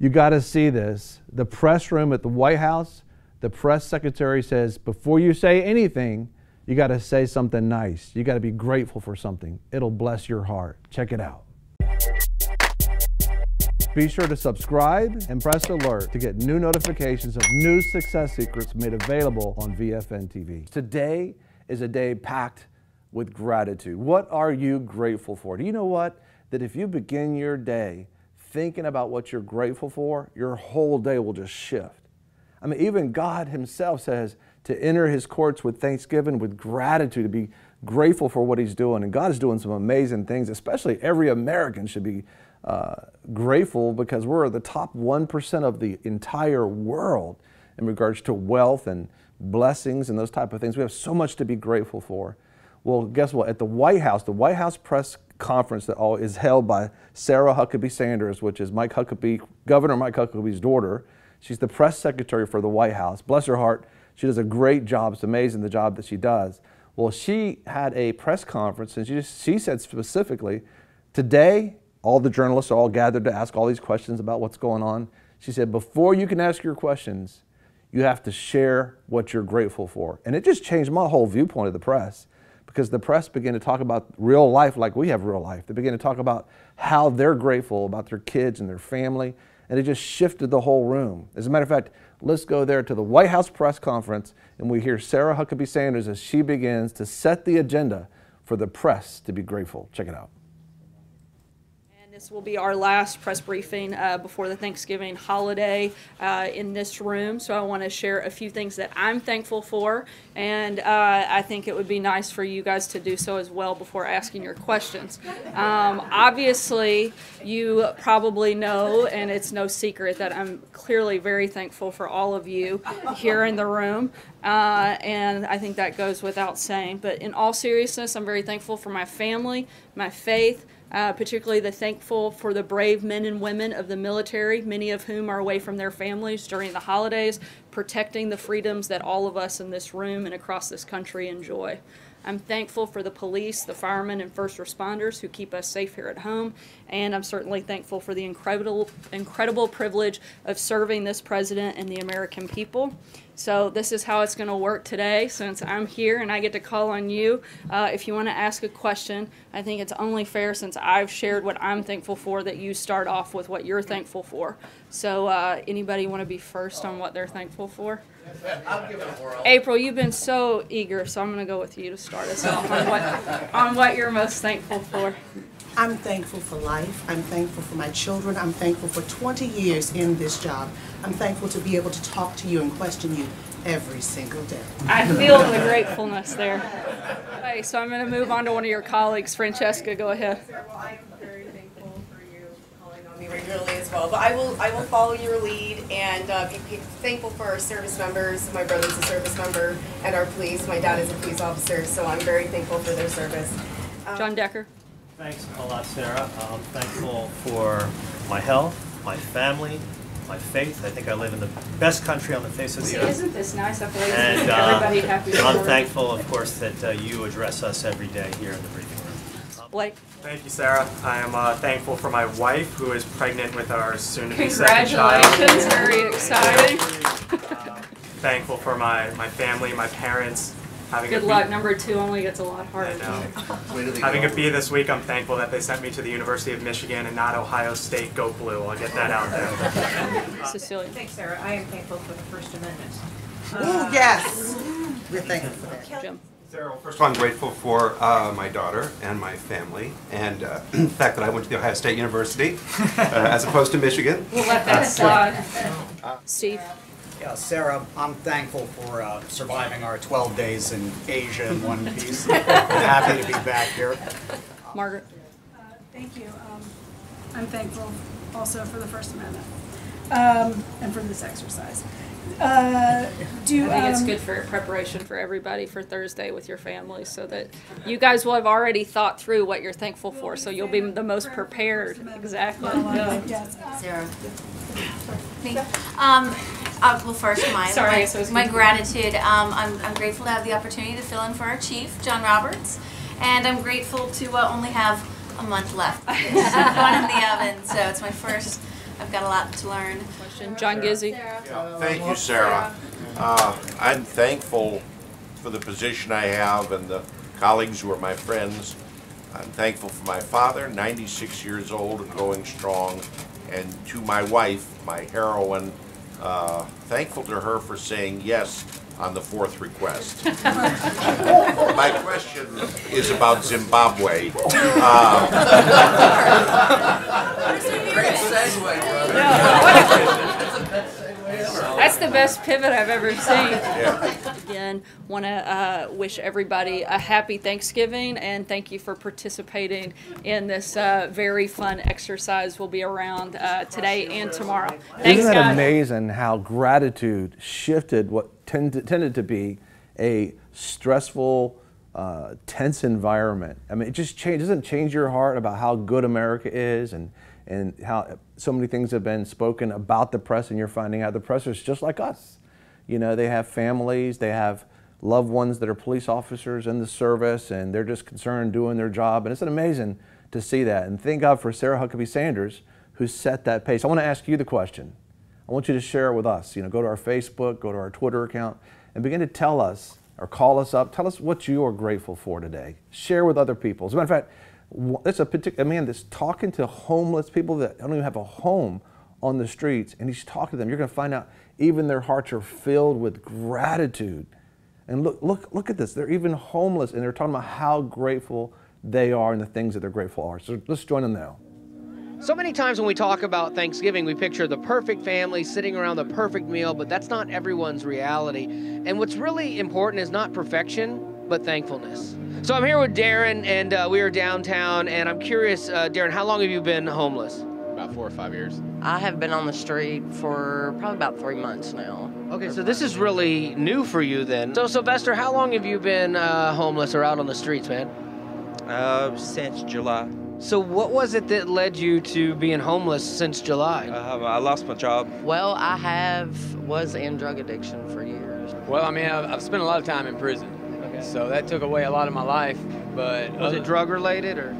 You got to see this. The press room at the White House, the press secretary says, before you say anything, you got to say something nice. You got to be grateful for something. It'll bless your heart. Check it out. Be sure to subscribe and press alert to get new notifications of new success secrets made available on VFN TV. Today is a day packed with gratitude. What are you grateful for? Do you know what? That if you begin your day thinking about what you're grateful for, your whole day will just shift. I mean, even God himself says to enter his courts with thanksgiving, with gratitude, to be grateful for what he's doing. And God is doing some amazing things, especially every American should be grateful, because we're the top 1% of the entire world in regards to wealth and blessings and those type of things. We have so much to be grateful for. Well, guess what? At the White House press conference that is held by Sarah Huckabee Sanders, which is Governor Mike Huckabee's daughter. She's the press secretary for the White House. Bless her heart. She does a great job. It's amazing the job that she does. Well, she had a press conference, and she said specifically, today, all the journalists are all gathered to ask all these questions about what's going on. She said, before you can ask your questions, you have to share what you're grateful for. And it just changed my whole viewpoint of the press, because the press began to talk about real life like we have real life. They began to talk about how they're grateful about their kids and their family, and it just shifted the whole room. As a matter of fact, let's go there to the White House press conference, and we hear Sarah Huckabee Sanders as she begins to set the agenda for the press to be grateful. Check it out. This will be our last press briefing before the Thanksgiving holiday in this room, so I want to share a few things that I'm thankful for, and I think it would be nice for you guys to do so as well before asking your questions. Obviously, you probably know, and it's no secret, that I'm clearly very thankful for all of you here in the room, and I think that goes without saying. But in all seriousness, I'm very thankful for my family, my faith, particularly thankful for the brave men and women of the military, many of whom are away from their families during the holidays, protecting the freedoms that all of us in this room and across this country enjoy. I'm thankful for the police, the firemen, and first responders who keep us safe here at home, and I'm certainly thankful for the incredible privilege of serving this president and the American people. So this is how it's going to work today, since I'm here and I get to call on you. If you want to ask a question, I think it's only fair, since I've shared what I'm thankful for, that you start off with what you're thankful for. So anybody want to be first on what they're thankful for? April, you've been so eager, so I'm going to go with you to start us off on what you're most thankful for. I'm thankful for life. I'm thankful for my children. I'm thankful for 20 years in this job. I'm thankful to be able to talk to you and question you every single day. I feel the gratefulness there. Okay, so I'm going to move on to one of your colleagues. Francesca, go ahead. Well, I'm very thankful for you calling on me regularly as well. But I will follow your lead and be thankful for our service members. My brother's a service member, and our police. My dad is a police officer, so I'm very thankful for their service. John Decker. Thanks a lot, Sarah. I'm thankful for my health, my family, my faith. I think I live in the best country on the face of the earth. Isn't this nice? I feel like and everybody happy. I'm thankful, of course, that you address us every day here in the briefing room. Blake. Thank you, Sarah. I am thankful for my wife, who is pregnant with our soon-to-be second child. Congratulations, very exciting. Thankful for my family, my parents. Good luck. Number 2 only gets a lot harder. Having a B this week, I'm thankful that they sent me to the University of Michigan and not Ohio State. Go Blue. I'll get that out there. Cecilia. Thanks, Sarah. I am thankful for the First Amendment. Oh, yes. We're thankful for that. Jim. Sarah, first of all, I'm grateful for my daughter and my family, and the fact that I went to the Ohio State University as opposed to Michigan. We'll let that slide. Steve. Yeah, Sarah, I'm thankful for surviving our 12 days in Asia in one piece. I'm happy to be back here. Margaret. Thank you. I'm thankful also for the First Amendment and for this exercise. I think it's good for preparation for everybody for Thursday with your family, so that you guys will have already thought through what you're thankful for, so you'll be the most prepared. Exactly. Sarah. Me. Well, first, my gratitude. I'm grateful to have the opportunity to fill in for our chief, John Roberts, and I'm grateful to only have a month left. One in the oven, so it's my first I've got a lot to learn. John Gizzi. Thank you, Sarah. I'm thankful for the position I have and the colleagues who are my friends. I'm thankful for my father, 96 years old and going strong, and to my wife, my heroine, thankful to her for saying yes on the 4th request. My question is about Zimbabwe. Great segue, brother. That's the best pivot I've ever seen. Yeah. Again, want to wish everybody a happy Thanksgiving and thank you for participating in this very fun exercise. We'll be around today and tomorrow. Thanks, Isn't that guys. amazing how gratitude shifted what tended to be a stressful, tense environment? I mean, it just doesn't change your heart about how good America is and how so many things have been spoken about the press, and you're finding out the press is just like us. You know, they have families, they have loved ones that are police officers in the service, and they're just concerned doing their job. And it's amazing to see that. And thank God for Sarah Huckabee Sanders, who set that pace. I want to ask you the question. I want you to share it with us. You know, go to our Facebook, go to our Twitter account, and begin to tell us or call us up. Tell us what you are grateful for today. Share with other people. As a matter of fact, it's a particular man that's talking to homeless people that don't even have a home on the streets, and he's talking to them. You're going to find out even their hearts are filled with gratitude. And look at this. They're even homeless, and they're talking about how grateful they are and the things that they're grateful are. So let's join them now. So many times when we talk about Thanksgiving, we picture the perfect family sitting around the perfect meal, but that's not everyone's reality. And what's really important is not perfection, but thankfulness. So I'm here with Darren, and we are downtown, and I'm curious, Darren, how long have you been homeless? About 4 or 5 years. I have been on the street for probably about 3 months now. Okay, so this is really new for you then. So Sylvester, how long have you been homeless or out on the streets, man? Since July. So what was it that led you to being homeless since July? I lost my job. Well, I was in drug addiction for years. Well, I mean, I've spent a lot of time in prison. Okay. So that took away a lot of my life, but... Was it drug related or?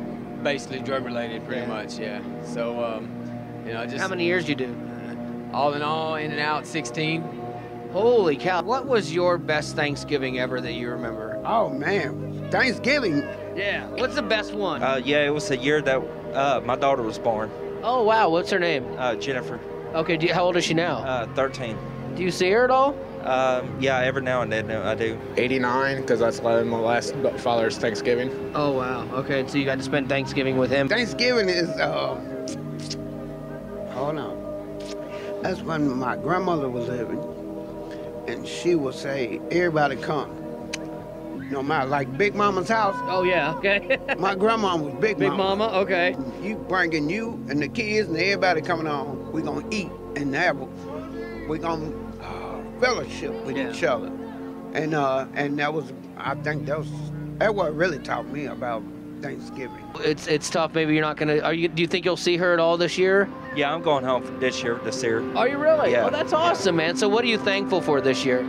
Basically drug related, pretty much, yeah. So, you know, just... How many years you do? All in all, in and out, 16. Holy cow. What was your best Thanksgiving ever that you remember? Oh, man. Thanksgiving? Yeah. What's the best one? Yeah, it was the year that my daughter was born. Oh, wow. What's her name? Jennifer. Okay, how old is she now? 13. Do you see her at all? Yeah, every now and then I do. 89, because that's my last father's Thanksgiving. Oh, wow. Okay, so you got to spend Thanksgiving with him. Thanksgiving is, hold on. That's when my grandmother was living, and she would say, everybody come. No matter, like Big Mama's house. Oh, yeah, okay. My grandma was Big Mama. Big Mama, okay. You bringing you and the kids and everybody coming on, we're going to eat and we're going to fellowship with each other. And that was, I think that what really taught me about Thanksgiving. It's tough. Maybe you're not gonna. Do you think you'll see her at all this year? Yeah, I'm going home this year. Are you really? Yeah. Oh, that's awesome, man. So what are you thankful for this year?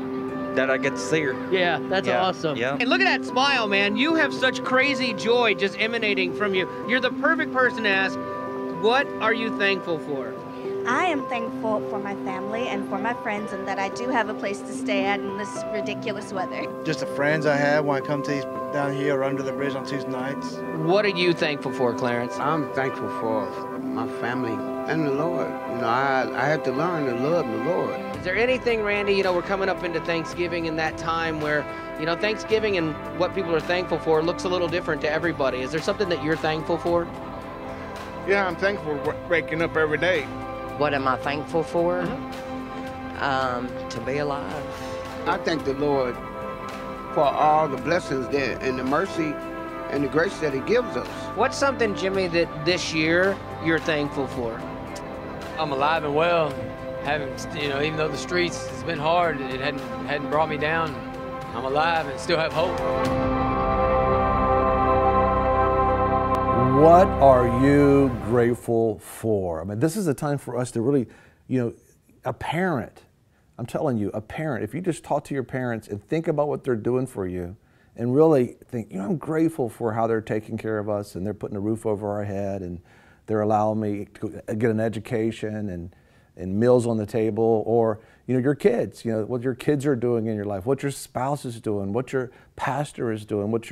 That I get to see her. Yeah, that's awesome. Yeah. And look at that smile, man. You have such crazy joy just emanating from you. You're the perfect person to ask, what are you thankful for? I am thankful for my family and for my friends, and that I do have a place to stay at in this ridiculous weather. Just the friends I have when I come to down here or under the bridge on Tuesday nights. What are you thankful for, Clarence? I'm thankful for my family and the Lord. You know, I had to learn to love the Lord. Is there anything, Randy, you know, we're coming up into Thanksgiving and that time where, you know, Thanksgiving and what people are thankful for looks a little different to everybody. Is there something that you're thankful for? Yeah, I'm thankful for waking up every day. What am I thankful for? To be alive. I thank the Lord for all the blessings that, and the mercy and the grace that He gives us. What's something, Jimmy, that this year you're thankful for? I'm alive and well. You know, even though the streets has been hard, it hadn't brought me down. I'm alive and still have hope. What are you grateful for? I mean, this is a time for us to really, you know, a parent, I'm telling you, a parent, if you just talk to your parents and think about what they're doing for you and really think, you know, I'm grateful for how they're taking care of us and they're putting a roof over our head and they're allowing me to get an education and meals on the table, or your kids, what your kids are doing in your life, what your spouse is doing, what your pastor is doing, what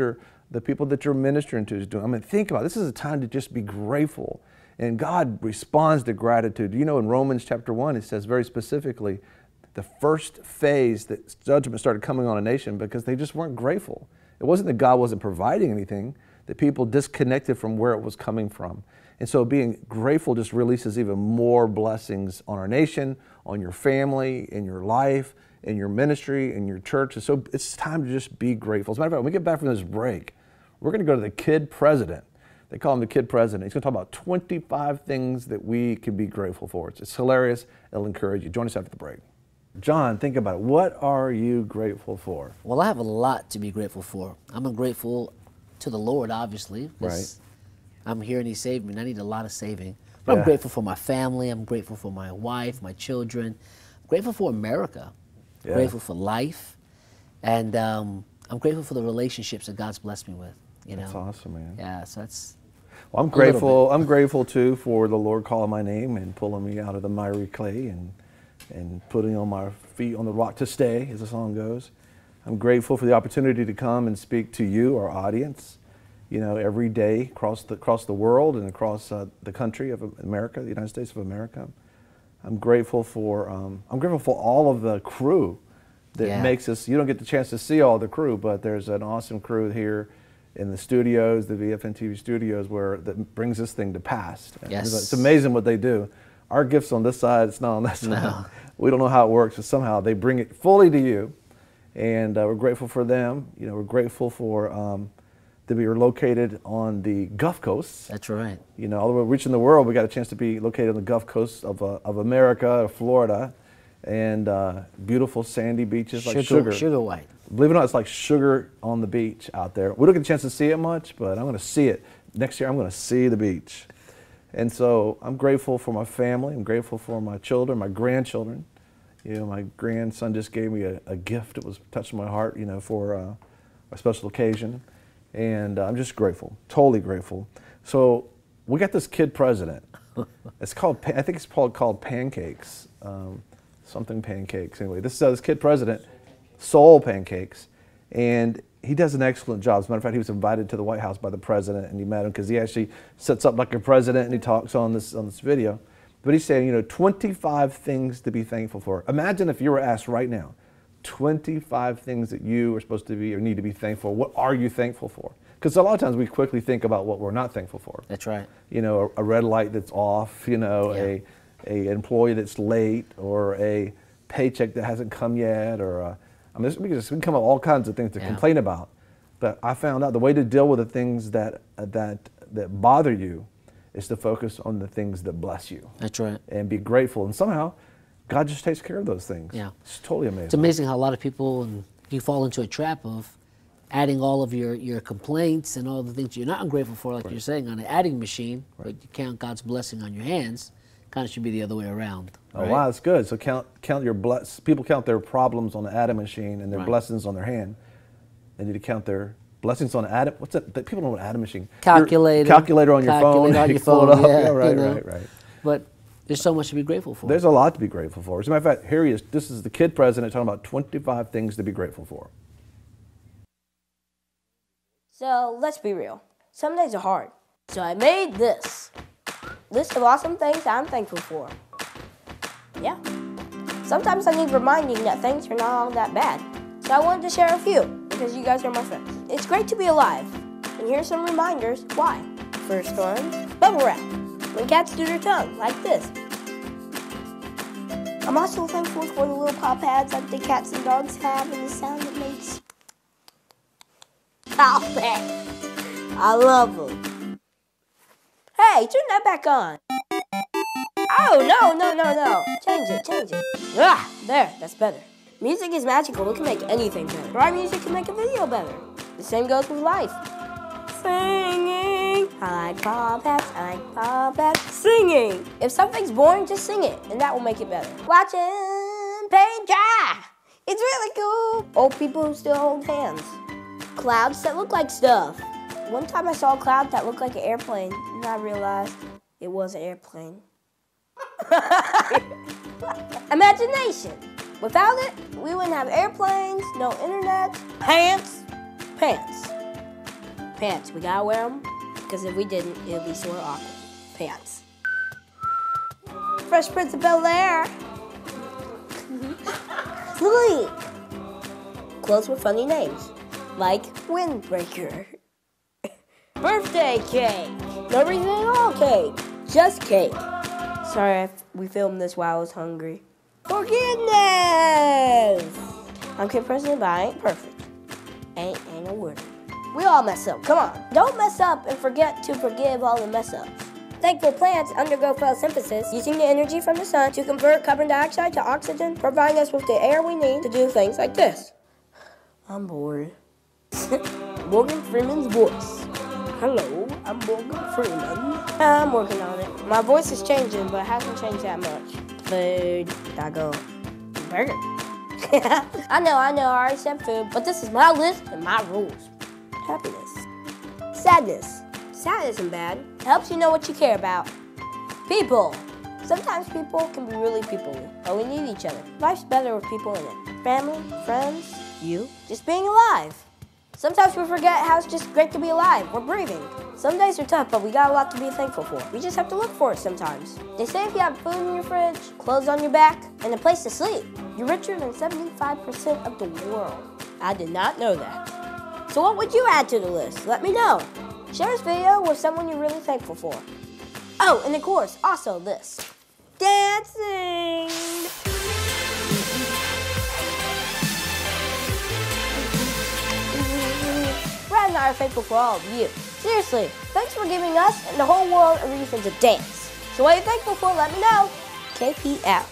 the people that you're ministering to is doing. I mean, think about it. This is a time to just be grateful. And God responds to gratitude. In Romans chapter 1, it says very specifically, the first phase that judgment started coming on a nation because they just weren't grateful. It wasn't that God wasn't providing anything, that people disconnected from where it was coming from. And so being grateful just releases even more blessings on our nation, on your family, in your life, in your ministry, in your church. And so it's time to just be grateful. As a matter of fact, when we get back from this break, we're going to go to the kid president. They call him the kid president. He's going to talk about 25 things that we can be grateful for. It's hilarious. It'll encourage you. Join us after the break. John, think about it. What are you grateful for? Well, I have a lot to be grateful for. I'm grateful to the Lord, obviously. Right. I'm here and He saved me, and I need a lot of saving. But I'm grateful for my family. I'm grateful for my wife, my children. I'm grateful for America. Yeah. Grateful for life. And I'm grateful for the relationships that God's blessed me with. That's awesome, man. Yeah, so that's... Well, I'm grateful. I'm grateful, too, for the Lord calling my name and pulling me out of the miry clay and putting on my feet on the rock to stay, as the song goes. I'm grateful for the opportunity to come and speak to you, our audience, every day across the world and across the country of America, the United States of America. I'm grateful for all of the crew that makes us. You don't get the chance to see all the crew, but there's an awesome crew here in the studios, the VFN TV studios, that brings this thing to pass. Yes. It's amazing what they do. Our gift's on this side, it's not on that side. No. We don't know how it works, but somehow they bring it fully to you. And we're grateful for them. We're grateful for that we are located on the Gulf Coast. That's right. All the way reaching the world, we got a chance to be located on the Gulf Coast of America, Florida, and beautiful sandy beaches like sugar. Sugar white. Believe it or not, it's like sugar on the beach out there. We don't get a chance to see it much, but I'm going to see it. Next year, I'm going to see the beach. And so I'm grateful for my family. I'm grateful for my children, my grandchildren. My grandson just gave me a gift. It was touching my heart, for a special occasion. And I'm just grateful, totally grateful. So we got this kid president. It's called, I think it's called Pancakes, something Pancakes. Anyway, this kid president, Soul Pancakes, and he does an excellent job. As a matter of fact, he was invited to the White House by the president, and he met him because he actually sits up like a president and he talks on this video. But he's saying, 25 things to be thankful for. Imagine if you were asked right now, 25 things that you are supposed to be or need to be thankful for. What are you thankful for? Because a lot of times we quickly think about what we're not thankful for. That's right. A red light that's off, a employee that's late, or a paycheck that hasn't come yet, or we can come up with all kinds of things to complain about. But I found out the way to deal with the things that bother you is to focus on the things that bless you. That's right. And be grateful. And somehow, God just takes care of those things. Yeah. It's totally amazing. It's amazing how a lot of people, you fall into a trap of adding all of your complaints and all the things you're not ungrateful for, like you're saying, on an adding machine, but you count God's blessing on your hands. Kind of should be the other way around. Oh, wow, that's good. So count your people count their problems on the adding machine and their blessings on their hand. They need to count their blessings on adding. What's that? People don't know what adding machine. Calculator. Calculator on your phone. On your phone. Yeah, right. But there's so much to be grateful for. There's a lot to be grateful for. As a matter of fact, here he is. This is the kid president talking about 25 things to be grateful for. So let's be real. Some days are hard. So I made this list of awesome things I'm thankful for. Yeah. Sometimes I need reminding that things are not all that bad. So I wanted to share a few because you guys are my friends. It's great to be alive. And here's some reminders why. First one, bubble wrap. When cats do their tongue, like this. I'm also thankful for the little paw pads that the cats and dogs have and the sound it makes. Paw pads. I love them. Hey, turn that back on. Oh, no. Change it. Ah, there, that's better. Music is magical. It can make anything better. Right music can make a video better. The same goes with life. Singing. I like paw pads. Singing. If something's boring, just sing it, and that will make it better. Watching paint dry. It's really cool. Old people who still hold hands. Clouds that look like stuff. One time I saw a cloud that looked like an airplane, and I realized It was an airplane. Imagination. Without it, we wouldn't have airplanes, no internet, pants. Pants, we gotta wear them, because if we didn't, it would be sort of awkward. Pants. Fresh Prince of Bel-Air. Sleep. Clothes with funny names, like Windbreaker. Birthday cake. No reason at all cake, just cake. Sorry, we filmed this while I was hungry. Forgiveness. I'm Kid President, but I ain't perfect. Ain't a word. We all mess up, come on. Don't mess up and forget to forgive all the mess ups. Thankful plants undergo photosynthesis, using the energy from the sun to convert carbon dioxide to oxygen, providing us with the air we need to do things like this. I'm bored. Morgan Freeman's voice. Hello, I'm Morgan Freeman. I'm working on it. My voice is changing, but it hasn't changed that much. Food, taco, burger. I know, I already said food, but this is my list and my rules. Happiness. Sadness. Sad isn't bad. It helps you know what you care about. People. Sometimes people can be really people-y, but we need each other. Life's better with people in it. Family, friends, you, just being alive. Sometimes we forget how it's just great to be alive. We're breathing. Some days are tough, but we got a lot to be thankful for. We just have to look for it sometimes. They say if you have food in your fridge, clothes on your back, and a place to sleep, you're richer than 75% of the world. I did not know that. So what would you add to the list? Let me know. Share this video with someone you're really thankful for. Oh, and of course, also this. Dancing! Brad and I are thankful for all of you. Seriously, thanks for giving us and the whole world a reason to dance. So what are you thankful for? Let me know. KP out.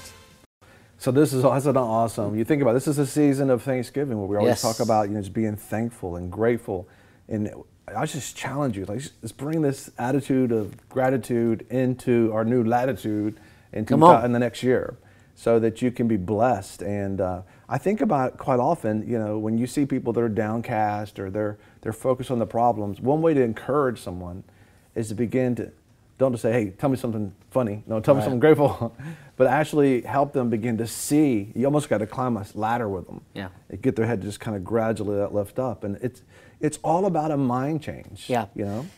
So that's awesome. You think about it, this is a season of Thanksgiving where we always talk about just being thankful and grateful. And I just challenge you, let's bring this attitude of gratitude into our new latitude in the next year, so that you can be blessed. And I think about quite often, when you see people that are downcast or they're focused on the problems, one way to encourage someone is to begin to, don't just say, hey, tell me something funny. No, tell me something grateful. But actually help them begin to see. You almost got to climb a ladder with them. Yeah. Get their head just kind of gradually lift up. And it's all about a mind change. Yeah.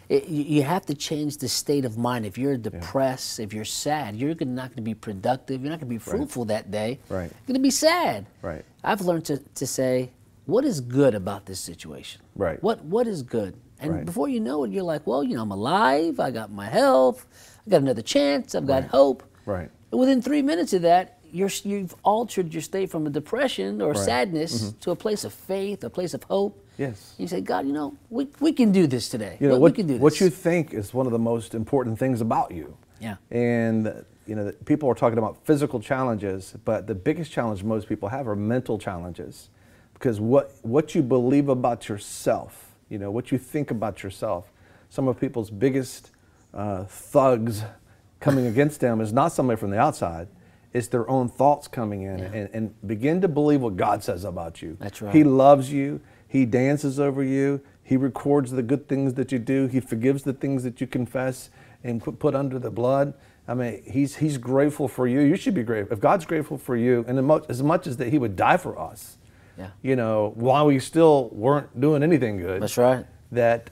You have to change the state of mind. If you're depressed, if you're sad, you're not going to be productive. You're not going to be fruitful that day. Right. You're going to be sad. Right. I've learned to say, what is good about this situation? Right. What is good? And before you know it, you're like, well, I'm alive. I got my health. I got another chance. I've got hope. Right. And within 3 minutes of that, you've altered your state from a depression or sadness to a place of faith, a place of hope. Yes. You say, God, we can do this today. We can do this. What you think is one of the most important things about you. Yeah. And people are talking about physical challenges, but the biggest challenge most people have are mental challenges, because what you believe about yourself, what you think about yourself. Some of people's biggest thugs coming against them is not somebody from the outside. It's their own thoughts coming in and begin to believe what God says about you. That's right. He loves you. He dances over you. He records the good things that you do. He forgives the things that you confess and put under the blood. I mean, he's grateful for you. You should be grateful. If God's grateful for you, and as much as that He would die for us, while we still weren't doing anything good. That's right. That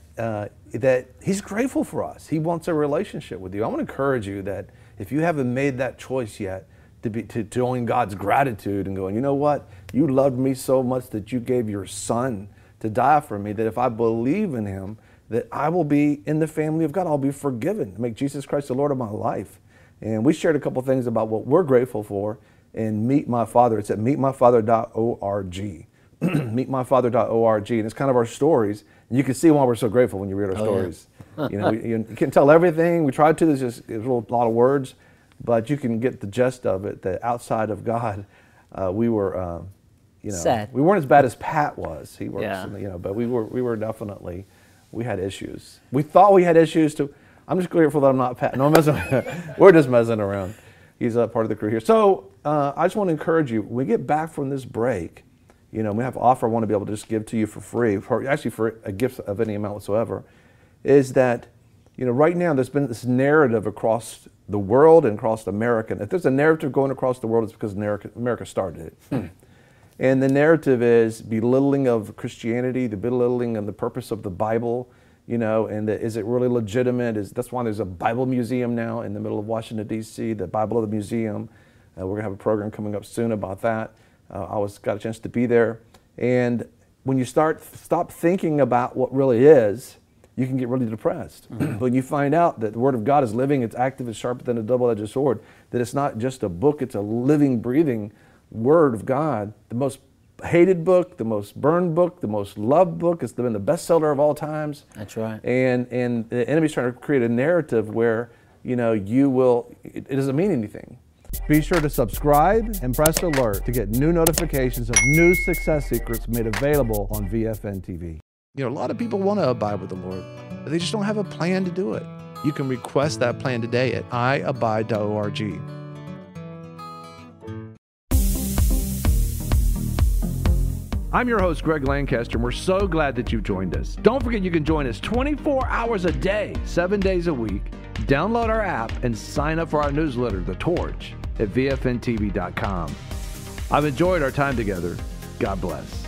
He's grateful for us. He wants a relationship with you. I want to encourage you that if you haven't made that choice yet, to join God's gratitude and going, you know what? You loved me so much that you gave your Son to die for me, that if I believe in Him, that I will be in the family of God. I'll be forgiven. Make Jesus Christ the Lord of my life. And we shared a couple things about what we're grateful for in Meet My Father. It's at meetmyfather.org. meetmyfather.org. And it's kind of our stories. And you can see why we're so grateful when you read our stories. Yeah. You can't tell everything. We tried to. There's a lot of words. But you can get the gist of it, that outside of God, we were, sad. We weren't as bad as Pat was. He works, but we were definitely, we had issues. We thought we had issues too. I'm just grateful that I'm not Pat. No, I'm messing. We're just messing around. He's a part of the crew here. So I just want to encourage you. When we get back from this break, we have an offer I want to be able to just give to you for free, actually for a gift of any amount whatsoever, is that You know, right now there's been this narrative across the world and across America. And if there's a narrative going across the world, it's because America started it. And the narrative is belittling of Christianity, the belittling of the purpose of the Bible, you know, and is it really legitimate? That's why there's a Bible museum now in the middle of Washington, D.C., the Bible of the Museum. We're going to have a program coming up soon about that. I got a chance to be there. And when you stop thinking about what really is, you can get really depressed. When you find out that the Word of God is living, it's active, it's sharper than a double-edged sword, that it's not just a book, it's a living, breathing Word of God, the most hated book, the most burned book, the most loved book. It's been the bestseller of all times. That's right. And the enemy's trying to create a narrative where, you know, it doesn't mean anything. Be sure to subscribe and press alert to get new notifications of new success secrets made available on VFN TV. You know, a lot of people want to abide with the Lord, but they just don't have a plan to do it. You can request that plan today at iabide.org. I'm your host, Greg Lancaster, and we're so glad that you've joined us. Don't forget you can join us 24 hours a day, 7 days a week. Download our app and sign up for our newsletter, The Torch, at VFNTV.com. I've enjoyed our time together. God bless.